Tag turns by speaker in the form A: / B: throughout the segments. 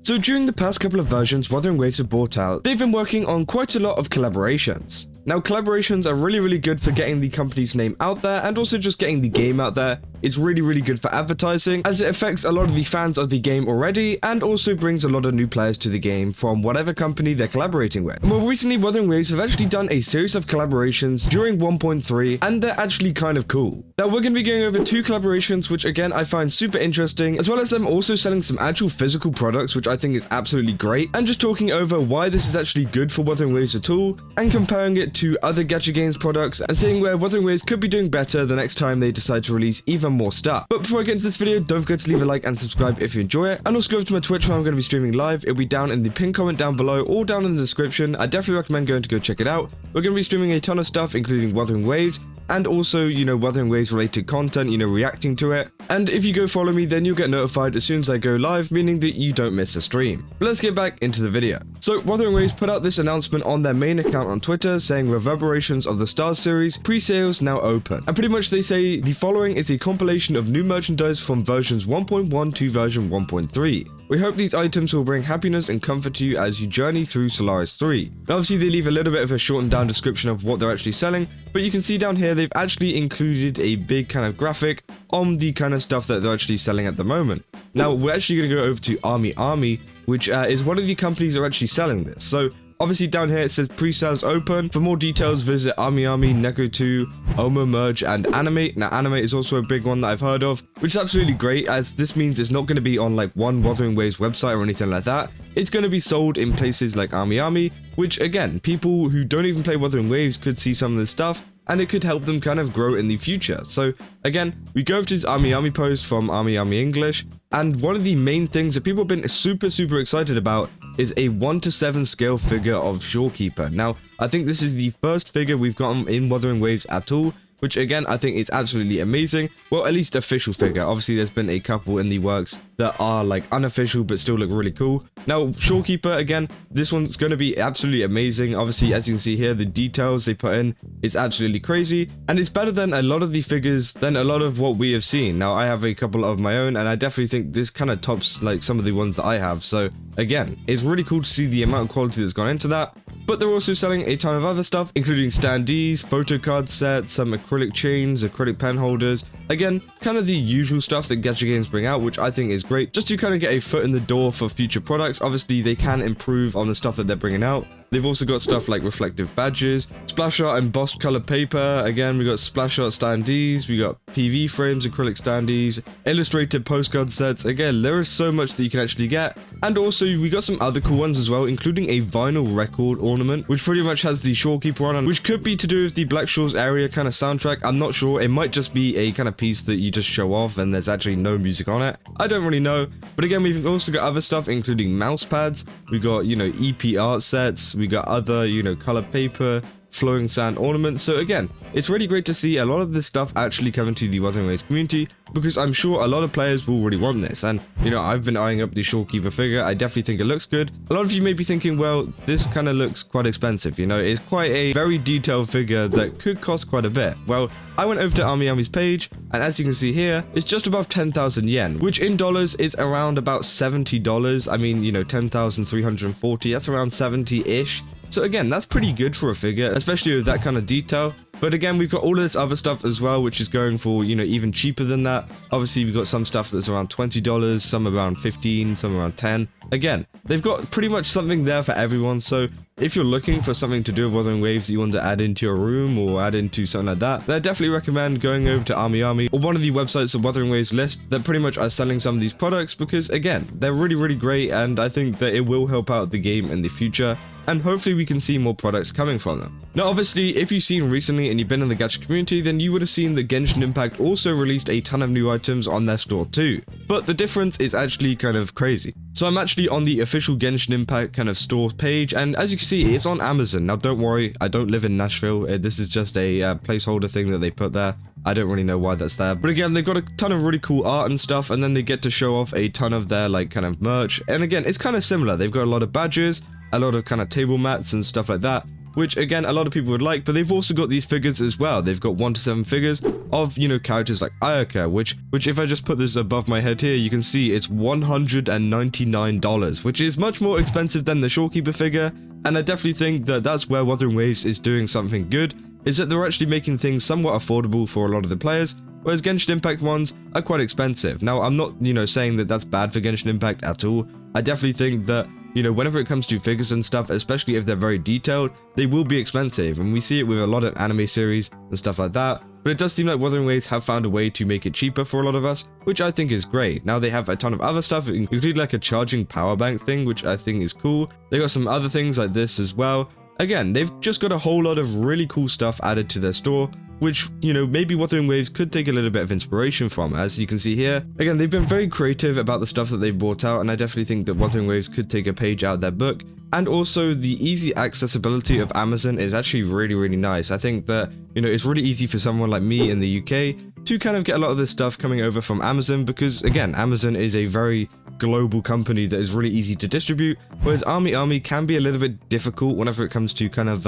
A: So during the past couple of versions Wuthering Waves have brought out, they've been working on quite a lot of collaborations. Now collaborations are really good for getting the company's name out there and also just getting the game out there. It's really good for advertising as it affects a lot of the fans of the game already and also brings a lot of new players to the game from whatever company they're collaborating with. And more recently, Wuthering Waves have actually done a series of collaborations during 1.3 and they're actually kind of cool. Now we're going to be going over 2 collaborations which again I find super interesting, as well as them also selling some actual physical products which I think is absolutely great, and just talking over why this is actually good for Wuthering Waves at all and comparing it to other Gacha Games products and seeing where Wuthering Waves could be doing better the next time they decide to release even more stuff. But before I get into this video, don't forget to leave a like and subscribe if you enjoy it, and also go over to my Twitch where I'm going to be streaming live. It'll be down in the pinned comment down below or down in the description. I definitely recommend going to go check it out. We're going to be streaming a ton of stuff including Wuthering Waves and also, Wuthering Waves related content, reacting to it. And if you go follow me, then you'll get notified as soon as I go live, meaning that you don't miss a stream. But let's get back into the video. So Wuthering Waves put out this announcement on their main account on Twitter saying Reverberations of the Stars series pre-sales now open. And pretty much they say the following is a compilation of new merchandise from versions 1.1 to version 1.3. We hope these items will bring happiness and comfort to you as you journey through Solaris 3. Now obviously they leave a little bit of a shortened down description of what they're actually selling, but you can see down here they've actually included a big kind of graphic on the kind of stuff that they're actually selling at the moment. Now we're actually going to go over to Army, which is one of the companies that are actually selling this. So obviously down here it says pre-sales open. For more details visit Army, Neko 2, Oma Merge and Animate. Now Animate is also a big one that I've heard of, which is absolutely great as this means it's not going to be on like one Wuthering Waves website or anything like that. It's going to be sold in places like Army, which again, people who don't even play Wuthering Waves could see some of this stuff and it could help them kind of grow in the future. So again, we go over to this Army post from Army English, and one of the main things that people have been super excited about is a 1:7 scale figure of Shorekeeper. Now, I think this is the first figure we've gotten in Wuthering Waves at all, which again, I think is absolutely amazing. Well, at least official figure. Obviously, there's been a couple in the works that are like unofficial, but still look really cool. Now, Shorekeeper, again, this one's going to be absolutely amazing. Obviously, as you can see here, the details they put in is absolutely crazy. And it's better than a lot of the figures, than a lot of what we have seen. Now, I have a couple of my own, and I definitely think this kind of tops like some of the ones that I have. So again, it's really cool to see the amount of quality that's gone into that. But they're also selling a ton of other stuff, including standees, photo card sets, some acrylic chains, acrylic pen holders. Again, kind of the usual stuff that Gacha Games bring out, which I think is great, just to kind of get a foot in the door for future products. Obviously, they can improve on the stuff that they're bringing out. They've also got stuff like reflective badges, splash art embossed color paper. Again, we got splash art standees, we got PV frames, acrylic standees, illustrated postcard sets. Again, there is so much that you can actually get. And also, we got some other cool ones as well, including a vinyl record ornament, which pretty much has the Shorekeeper on, which could be to do with the Black Shores area kind of soundtrack. I'm not sure. It might just be a kind of piece that you just show off and there's actually no music on it. I don't really know. But again, we've also got other stuff, including mouse pads. We got, EP art sets. We got other, color paper, flowing sand ornaments. So again, it's really great to see a lot of this stuff actually coming to the Wuthering Waves community, because I'm sure a lot of players will really want this. And I've been eyeing up the Shorekeeper figure. I definitely think it looks good. A lot of you may be thinking, well, this kind of looks quite expensive. It's quite a very detailed figure that could cost quite a bit. Well, I went over to Army's page, and as you can see here, it's just above 10,000 yen, which in dollars is around about $70. I mean, 10,340, that's around 70-ish. So again, that's pretty good for a figure, especially with that kind of detail. But again, we've got all of this other stuff as well, which is going for, even cheaper than that. Obviously, we've got some stuff that's around $20, some around $15, some around $10. Again, they've got pretty much something there for everyone. So if you're looking for something to do with Wuthering Waves that you want to add into your room or add into something like that, then I definitely recommend going over to Army or one of the websites of Wuthering Waves list that pretty much are selling some of these products, because again, they're really great, and I think that it will help out the game in the future. And hopefully we can see more products coming from them. Now obviously, if you've seen recently and you've been in the Gacha community, then you would have seen that Genshin Impact also released a ton of new items on their store too. But the difference is actually kind of crazy. So I'm actually on the official Genshin Impact kind of store page, and as you can see, it's on Amazon. Now don't worry, I don't live in Nashville. This is just a placeholder thing that they put there. I don't really know why that's there. But again, they've got a ton of really cool art and stuff, and then they get to show off a ton of their like kind of merch. And again, it's kind of similar. They've got a lot of badges, a lot of kind of table mats and stuff like that, which again, a lot of people would like, but they've also got these figures as well. They've got 1 to 7 figures of, you know, characters like Ayaka, which if I just put this above my head here, you can see it's $199, which is much more expensive than the Shorekeeper figure, and I definitely think that that's where Wuthering Waves is doing something good, is that they're actually making things somewhat affordable for a lot of the players, whereas Genshin Impact ones are quite expensive. Now, I'm not, you know, saying that that's bad for Genshin Impact at all. I definitely think that, you know, whenever it comes to figures and stuff, especially if they're very detailed, they will be expensive, and we see it with a lot of anime series and stuff like that. But it does seem like Wuthering Waves have found a way to make it cheaper for a lot of us, which I think is great. Now they have a ton of other stuff, including like a charging power bank thing, which I think is cool. They got some other things like this as well. Again, they've just got a whole lot of really cool stuff added to their store, which, you know, maybe Wuthering Waves could take a little bit of inspiration from, as you can see here. Again, they've been very creative about the stuff that they've brought out, and I definitely think that Wuthering Waves could take a page out of their book. And also, the easy accessibility of Amazon is actually really, really nice. I think that, you know, it's really easy for someone like me in the UK to kind of get a lot of this stuff coming over from Amazon, because, again, Amazon is a very global company that is really easy to distribute, whereas Army can be a little bit difficult whenever it comes to kind of,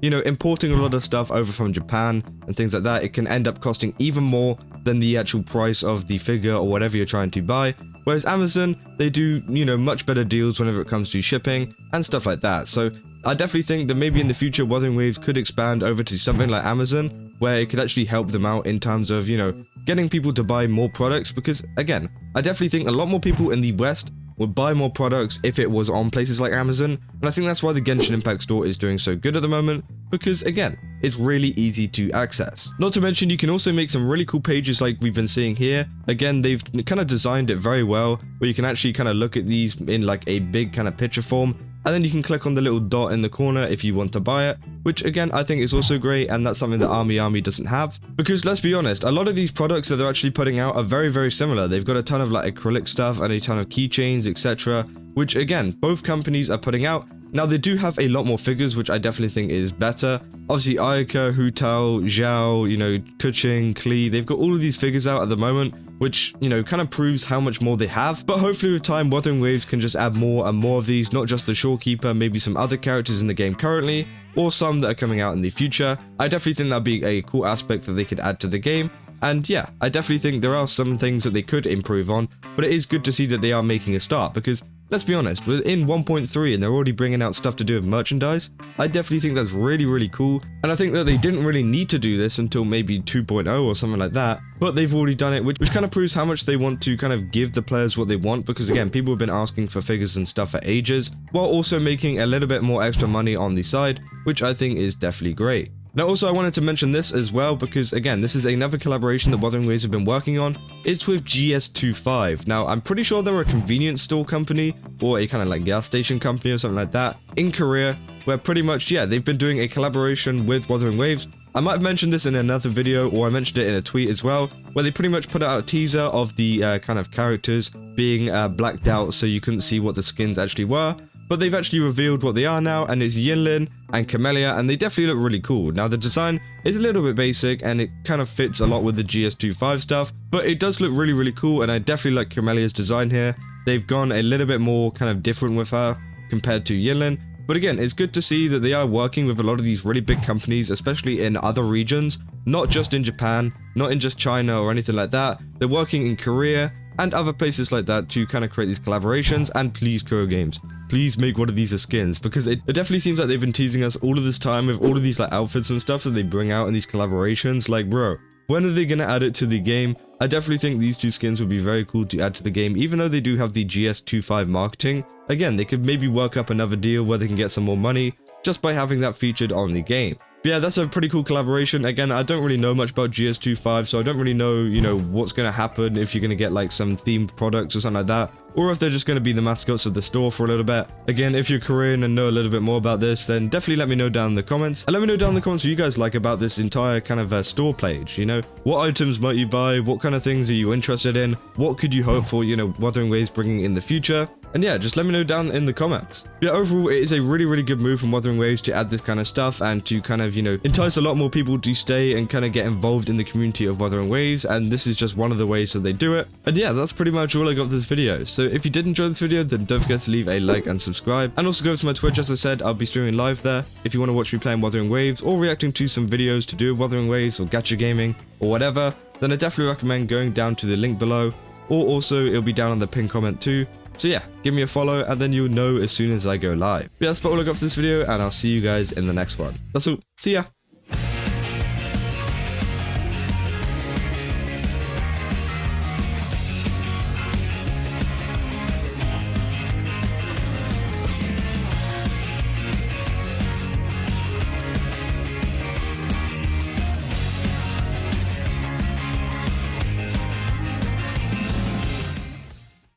A: you know, importing a lot of stuff over from Japan and things like that. It can end up costing even more than the actual price of the figure or whatever you're trying to buy. Whereas Amazon, they do, you know, much better deals whenever it comes to shipping and stuff like that. So I definitely think that maybe in the future, Wuthering Waves could expand over to something like Amazon, where it could actually help them out in terms of, you know, getting people to buy more products. Because again, I definitely think a lot more people in the West would buy more products if it was on places like Amazon, and I think that's why the Genshin Impact store is doing so good at the moment, because again, it's really easy to access. Not to mention, you can also make some really cool pages like we've been seeing here. Again, they've kind of designed it very well, where you can actually kind of look at these in like a big kind of picture form, and then you can click on the little dot in the corner if you want to buy it, which again, I think is also great, and that's something that Army doesn't have. Because let's be honest, a lot of these products that they're actually putting out are very, very similar. They've got a ton of like acrylic stuff and a ton of keychains, etc., which again, both companies are putting out. Now, they do have a lot more figures, which I definitely think is better. Obviously, Ayaka, Hu Tao, Zhao, you know, Kuching, Klee, they've got all of these figures out at the moment, which, you know, kind of proves how much more they have. But hopefully with time, Wuthering Waves can just add more and more of these, not just the Shorekeeper, maybe some other characters in the game currently, or some that are coming out in the future. I definitely think that'd be a cool aspect that they could add to the game. And yeah, I definitely think there are some things that they could improve on, but it is good to see that they are making a start, because let's be honest, we're in 1.3 and they're already bringing out stuff to do with merchandise. I definitely think that's really, really cool, and I think that they didn't really need to do this until maybe 2.0 or something like that, but they've already done it, which kind of proves how much they want to kind of give the players what they want, because again, people have been asking for figures and stuff for ages, while also making a little bit more extra money on the side, which I think is definitely great. Now also, I wanted to mention this as well, because again, this is another collaboration that Wuthering Waves have been working on. It's with GS25. Now, I'm pretty sure they're a convenience store company, or a kind of like gas station company or something like that, in Korea, where pretty much, yeah, they've been doing a collaboration with Wuthering Waves. I might have mentioned this in another video, or I mentioned it in a tweet as well, where they pretty much put out a teaser of the kind of characters being blacked out so you couldn't see what the skins actually were. But they've actually revealed what they are now, and it's Yinlin and Camellia, and they definitely look really cool. Now, the design is a little bit basic, and it kind of fits a lot with the GS25 stuff, but it does look really, really cool, and I definitely like Camellia's design here. They've gone a little bit more kind of different with her compared to Yinlin. But again, it's good to see that they are working with a lot of these really big companies, especially in other regions, not just in Japan, not in just China or anything like that. They're working in Korea and other places like that to kind of create these collaborations. And please, Kuro Games, please make one of these as skins, because it definitely seems like they've been teasing us all of this time with all of these like outfits and stuff that they bring out in these collaborations. Like, bro, when are they going to add it to the game? I definitely think these two skins would be very cool to add to the game, even though they do have the GS25 marketing. Again, they could maybe work up another deal where they can get some more money just by having that featured on the game. But yeah, that's a pretty cool collaboration. Again, I don't really know much about GS25, so I don't really know, you know, what's going to happen, if you're going to get like some themed products or something like that, or if they're just going to be the mascots of the store for a little bit. Again, if you're Korean and know a little bit more about this, then definitely let me know down in the comments. And let me know down in the comments what you guys like about this entire kind of store page. You know, what items might you buy? What kind of things are you interested in? What could you hope for, you know, Wuthering Waves bringing in the future? And yeah, just let me know down in the comments. But yeah, overall, it is a really good move from Wuthering Waves to add this kind of stuff and to kind of, you know, entice a lot more people to stay and kind of get involved in the community of Wuthering Waves, and this is just one of the ways that they do it. And yeah, that's pretty much all I got for this video. So if you did enjoy this video, then don't forget to leave a like and subscribe, and also go to my Twitch. As I said, I'll be streaming live there if you want to watch me playing Wuthering Waves or reacting to some videos to do with Wuthering Waves or Gacha Gaming or whatever. Then I definitely recommend going down to the link below, or also it'll be down on the pinned comment too. So yeah, give me a follow and then you'll know as soon as I go live. But yeah, that's about all I got for this video, and I'll see you guys in the next one. That's all. See ya.